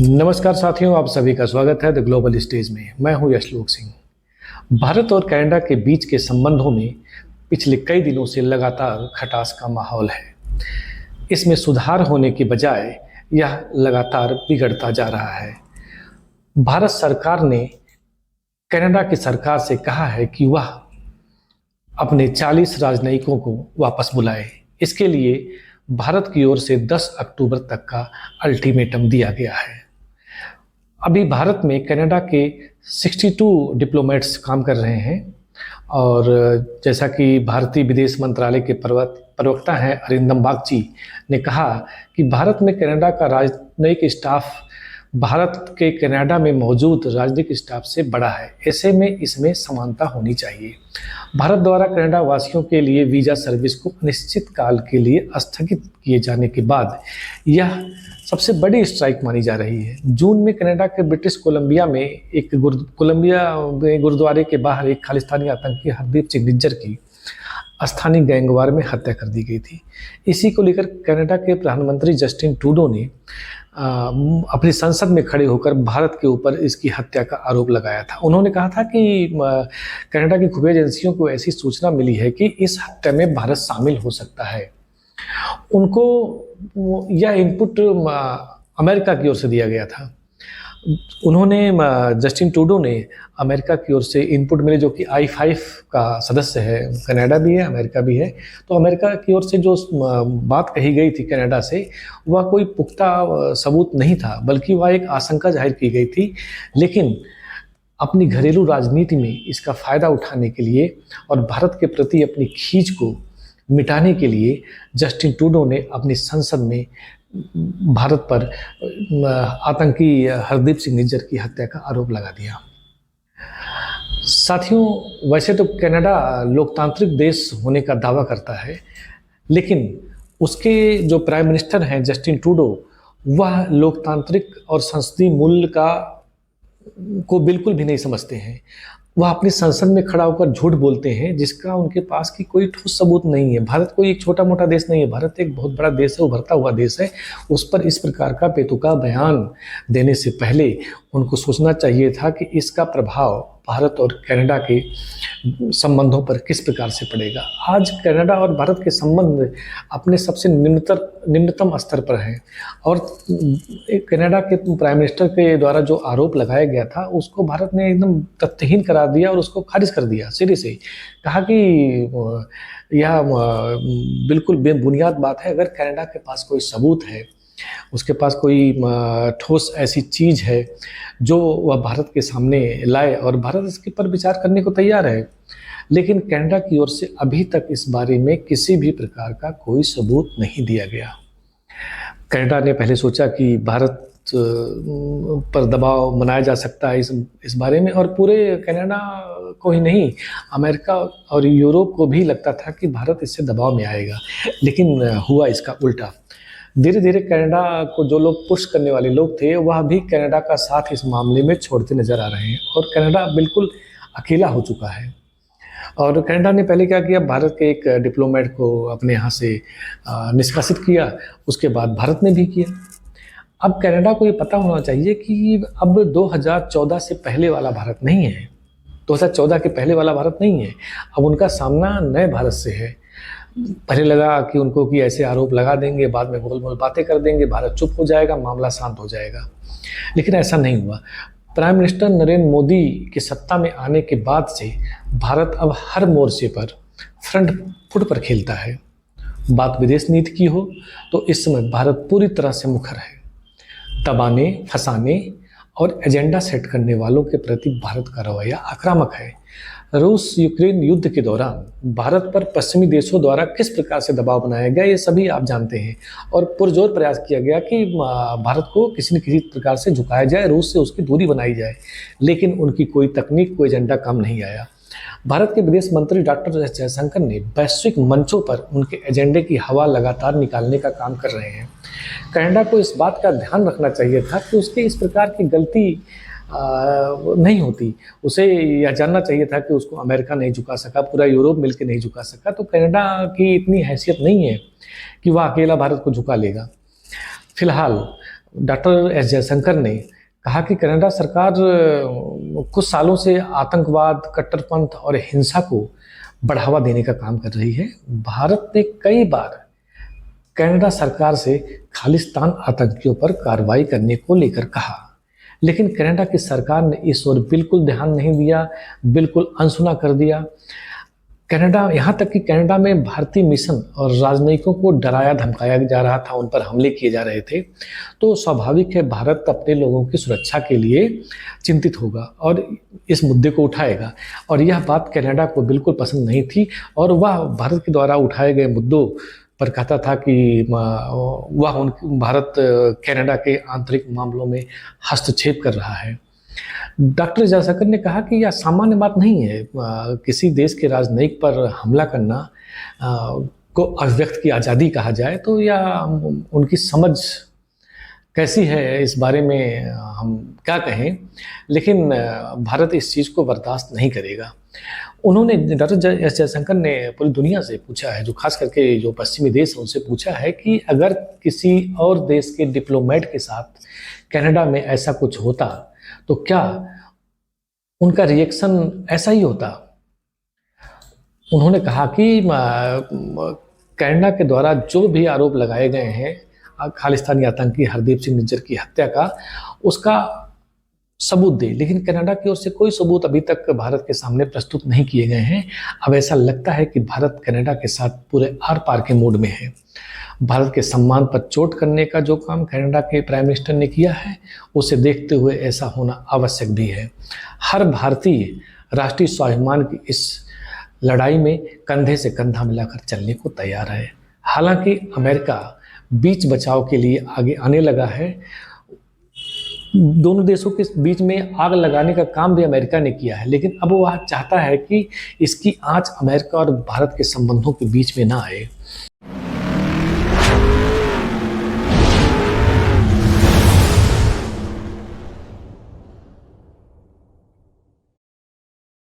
नमस्कार साथियों, आप सभी का स्वागत है द ग्लोबल स्टेज में। मैं हूं यशलोक सिंह। भारत और कनाडा के बीच के संबंधों में पिछले कई दिनों से लगातार खटास का माहौल है। इसमें सुधार होने की बजाय यह लगातार बिगड़ता जा रहा है। भारत सरकार ने कनाडा की सरकार से कहा है कि वह अपने 40 राजनयिकों को वापस बुलाए। इसके लिए भारत की ओर से 10 अक्टूबर तक का अल्टीमेटम दिया गया है। अभी भारत में कनाडा के 62 डिप्लोमेट्स काम कर रहे हैं और जैसा कि भारतीय विदेश मंत्रालय के प्रवक्ता हैं अरिंदम बागची ने कहा कि भारत में कनाडा का राजनयिक स्टाफ भारत के कनाडा में मौजूद राजनीतिक स्टाफ से बड़ा है। ऐसे में इसमें समानता होनी चाहिए। भारत द्वारा कनाडा वासियों के लिए वीज़ा सर्विस को अनिश्चित काल के लिए स्थगित किए जाने के बाद यह सबसे बड़ी स्ट्राइक मानी जा रही है। जून में कनाडा के ब्रिटिश कोलंबिया में गुरुद्वारे के बाहर एक खालिस्तानी आतंकी हरदीप सिंह निज्जर की स्थानीय गैंगवार में हत्या कर दी गई थी। इसी को लेकर कनाडा के प्रधानमंत्री जस्टिन ट्रूडो ने अपनी संसद में खड़े होकर भारत के ऊपर इसकी हत्या का आरोप लगाया था। उन्होंने कहा था कि कनाडा की खुफिया एजेंसियों को ऐसी सूचना मिली है कि इस हत्या में भारत शामिल हो सकता है। उनको यह इनपुट अमेरिका की ओर से दिया गया था। उन्होंने जस्टिन ट्रूडो ने अमेरिका की ओर से इनपुट मिले, जो कि I5 का सदस्य है। कनाडा भी है, अमेरिका भी है। तो अमेरिका की ओर से जो बात कही गई थी कनाडा से, वह कोई पुख्ता सबूत नहीं था, बल्कि वह एक आशंका जाहिर की गई थी। लेकिन अपनी घरेलू राजनीति में इसका फ़ायदा उठाने के लिए और भारत के प्रति अपनी खींच को मिटाने के लिए जस्टिन ट्रूडो ने अपनी संसद में भारत पर आतंकी हरदीप सिंह निज्जर की हत्या का आरोप लगा दिया। साथियों, वैसे तो कनाडा लोकतांत्रिक देश होने का दावा करता है, लेकिन उसके जो प्राइम मिनिस्टर हैं जस्टिन ट्रूडो, वह लोकतांत्रिक और संसदीय मूल्य को बिल्कुल भी नहीं समझते हैं। वह अपनी संसद में खड़ा होकर झूठ बोलते हैं जिसका उनके पास की कोई ठोस सबूत नहीं है। भारत कोई एक छोटा मोटा देश नहीं है। भारत एक बहुत बड़ा देश है, उभरता हुआ देश है। उस पर इस प्रकार का बेतुका बयान देने से पहले उनको सोचना चाहिए था कि इसका प्रभाव भारत और कनाडा के संबंधों पर किस प्रकार से पड़ेगा। आज कनाडा और भारत के संबंध अपने सबसे निम्नतम स्तर पर हैं और कनाडा के प्राइम मिनिस्टर के द्वारा जो आरोप लगाया गया था उसको भारत ने एकदम तथ्यहीन करार दिया और उसको खारिज कर दिया सिरे से। कहा कि यह बिल्कुल बेबुनियाद बात है। अगर कनाडा के पास कोई सबूत है, उसके पास कोई ठोस ऐसी चीज़ है जो वह भारत के सामने लाए और भारत इसके पर विचार करने को तैयार है, लेकिन कनाडा की ओर से अभी तक इस बारे में किसी भी प्रकार का कोई सबूत नहीं दिया गया। कनाडा ने पहले सोचा कि भारत पर दबाव बनाया जा सकता है इस बारे में, और पूरे कनाडा को ही नहीं, अमेरिका और यूरोप को भी लगता था कि भारत इससे दबाव में आएगा, लेकिन हुआ इसका उल्टा। धीरे धीरे कनाडा को जो लोग पुश करने वाले लोग थे, वह भी कनाडा का साथ इस मामले में छोड़ते नजर आ रहे हैं और कनाडा बिल्कुल अकेला हो चुका है। और कनाडा ने पहले क्या किया, भारत के एक डिप्लोमेट को अपने यहाँ से निष्कासित किया, उसके बाद भारत ने भी किया। अब कनाडा को ये पता होना चाहिए कि अब 2014 से पहले वाला भारत नहीं है, 2014 के पहले वाला भारत नहीं है। अब उनका सामना नए भारत से है। पहले लगा कि उनको कि ऐसे आरोप लगा देंगे, बाद में गोल मोल बातें कर देंगे, भारत चुप हो जाएगा, मामला शांत हो जाएगा, लेकिन ऐसा नहीं हुआ। प्राइम मिनिस्टर नरेंद्र मोदी के सत्ता में आने के बाद से भारत अब हर मोर्चे पर फ्रंट फुट पर खेलता है। बात विदेश नीति की हो तो इस समय भारत पूरी तरह से मुखर है। दबाने, फंसाने और एजेंडा सेट करने वालों के प्रति भारत का रवैया आक्रामक है। रूस यूक्रेन युद्ध के दौरान भारत पर पश्चिमी देशों द्वारा किस प्रकार से दबाव बनाया गया, ये सभी आप जानते हैं, और पुरजोर प्रयास किया गया कि भारत को किसी न किसी प्रकार से झुकाया जाए, रूस से उसकी दूरी बनाई जाए, लेकिन उनकी कोई तकनीक, कोई एजेंडा काम नहीं आया। भारत के विदेश मंत्री डॉक्टर एस जयशंकर ने वैश्विक मंचों पर उनके एजेंडे की हवा लगातार निकालने का काम कर रहे हैं। कनाडा को इस बात का ध्यान रखना चाहिए था कि उसके इस प्रकार की गलती नहीं होती। उसे यह जानना चाहिए था कि उसको अमेरिका नहीं झुका सका, पूरा यूरोप मिलकर नहीं झुका सका, तो कनाडा की इतनी हैसियत नहीं है कि वह अकेला भारत को झुका लेगा। फिलहाल डॉक्टर एस जयशंकर ने कहा कि कनाडा सरकार कुछ सालों से आतंकवाद, कट्टरपंथ और हिंसा को बढ़ावा देने का काम कर रही है। भारत ने कई बार कनाडा सरकार से खालिस्तान आतंकियों पर कार्रवाई करने को लेकर कहा, लेकिन कनाडा की सरकार ने इस ओर बिल्कुल ध्यान नहीं दिया, बिल्कुल अनसुना कर दिया। कनाडा, यहाँ तक कि कनाडा में भारतीय मिशन और राजनयिकों को डराया धमकाया जा रहा था, उन पर हमले किए जा रहे थे। तो स्वाभाविक है भारत अपने लोगों की सुरक्षा के लिए चिंतित होगा और इस मुद्दे को उठाएगा, और यह बात कनाडा को बिल्कुल पसंद नहीं थी और वह भारत के द्वारा उठाए गए मुद्दों पर कहता था कि भारत कनाडा के आंतरिक मामलों में हस्तक्षेप कर रहा है। डॉक्टर जयशंकर ने कहा कि यह सामान्य बात नहीं है, किसी देश के राजनयिक पर हमला करना को अभिव्यक्त की आज़ादी कहा जाए तो यह उनकी समझ कैसी है इस बारे में हम क्या कहें, लेकिन भारत इस चीज़ को बर्दाश्त नहीं करेगा। उन्होंने, डॉक्टर एस जयशंकर ने पूरी दुनिया से पूछा है, जो खास करके जो पश्चिमी देश है उनसे पूछा है कि अगर किसी और देश के डिप्लोमेट के साथ कनाडा में ऐसा कुछ होता तो क्या उनका रिएक्शन ऐसा ही होता। उन्होंने कहा कि कनाडा के द्वारा जो भी आरोप लगाए गए हैं खालिस्तानी आतंकी हरदीप सिंह निज्जर की हत्या का, उसका सबूत दे, लेकिन कनाडा की ओर से कोई सबूत अभी तक भारत के सामने प्रस्तुत नहीं किए गए हैं। अब ऐसा लगता है कि भारत कनाडा के साथ पूरे आर पार के मोड में है। भारत के सम्मान पर चोट करने का जो काम कनाडा के प्राइम मिनिस्टर ने किया है, उसे देखते हुए ऐसा होना आवश्यक भी है। हर भारतीय राष्ट्रीय स्वाभिमान की इस लड़ाई में कंधे से कंधा मिलाकर चलने को तैयार है। हालांकि अमेरिका बीच बचाव के लिए आगे आने लगा है। दोनों देशों के बीच में आग लगाने का काम भी अमेरिका ने किया है, लेकिन अब वह चाहता है कि इसकी आंच अमेरिका और भारत के संबंधों के बीच में ना आए।